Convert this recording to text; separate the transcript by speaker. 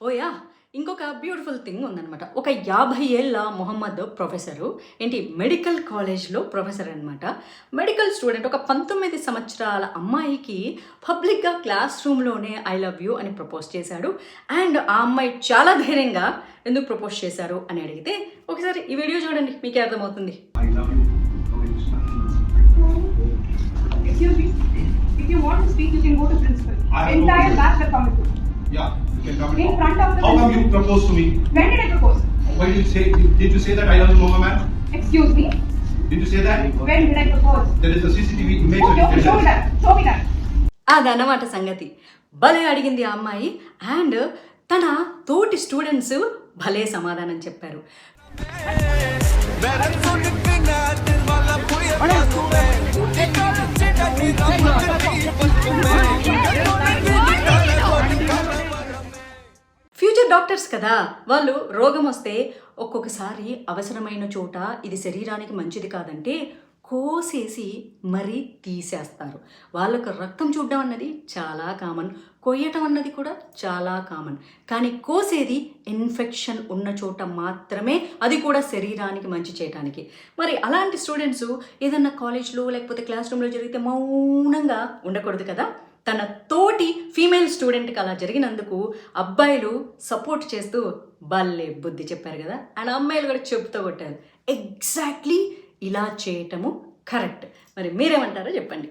Speaker 1: ఓహ్! Yeah! ఇంకొక beautiful thing ఉందనమాట. ఒక 50 ఏళ్ల మొహమ్మద్ ప్రొఫెసరు మెడికల్ కాలేజ్‌లో ప్రొఫెసర్ అనమాట. మెడికల్ స్టూడెంట్ ఒక 19 సంవత్సరాల అమ్మాయికి పబ్లిక్‌గా క్లాస్ రూమ్‌లోనే ఐ లవ్ యూ అని ప్రపోజ్ చేశాడు. అండ్ ఆ అమ్మాయి చాలా ధైర్యంగా ఎందుకు ప్రపోజ్ చేశారు అని అడిగితే, ఒకసారి ఈ వీడియో చూడండి మీకే అర్థమవుతుంది.
Speaker 2: I love you. How are you?
Speaker 3: Excuse me. If you want to speak, you can go to principal.
Speaker 2: I have
Speaker 3: Entire
Speaker 2: no-
Speaker 3: batch will come with you.
Speaker 2: Yeah, you can come
Speaker 3: In front of the
Speaker 2: How come you
Speaker 3: principal.
Speaker 2: proposed to me?
Speaker 3: When did I propose?
Speaker 2: Why did you say that I love you, Mama man?
Speaker 3: Excuse me.
Speaker 2: Did you say that?
Speaker 3: When did I propose?
Speaker 2: There is a CCTV image
Speaker 3: Okay,
Speaker 2: of
Speaker 3: okay, show me that. Show me that.
Speaker 1: అదన్నమాట సంగతి. భలే అడిగింది ఆ అమ్మాయి. And తన తోటి students భలే సమాధానం చెప్పారు. ఫ్యూచర్ డాక్టర్స్ కదా! వాళ్ళు రోగం వస్తే ఒక్కొక్కసారి అవసరమైన చోట ఇది శరీరానికి మంచిది కాదంటే కోసేసి మరీ తీసేస్తారు. వాళ్ళకు రక్తం చూడడం అన్నది చాలా కామన్. కొయ్యటం అన్నది కూడా చాలా కామన్. కానీ కోసేది ఇన్ఫెక్షన్ ఉన్న చోట మాత్రమే, అది కూడా శరీరానికి మంచి చేయటానికి. మరి అలాంటి స్టూడెంట్స్ ఏదన్నా కాలేజ్‌లో లేకపోతే క్లాస్ రూమ్‌లో జరిగితే మౌనంగా ఉండకూడదు కదా! తన తోటి ఫీమేల్ స్టూడెంట్‌కి అలా జరిగినందుకు అబ్బాయిలు సపోర్ట్ చేస్తూ భలే బుద్ధి చెప్పారు కదా! అండ్ అమ్మాయిలు కూడా చెప్పుతో కొట్టారు. ఎగ్జాక్ట్‌లీ ఇలా చేయటము కరెక్ట్. మరి మీరేమంటారో చెప్పండి.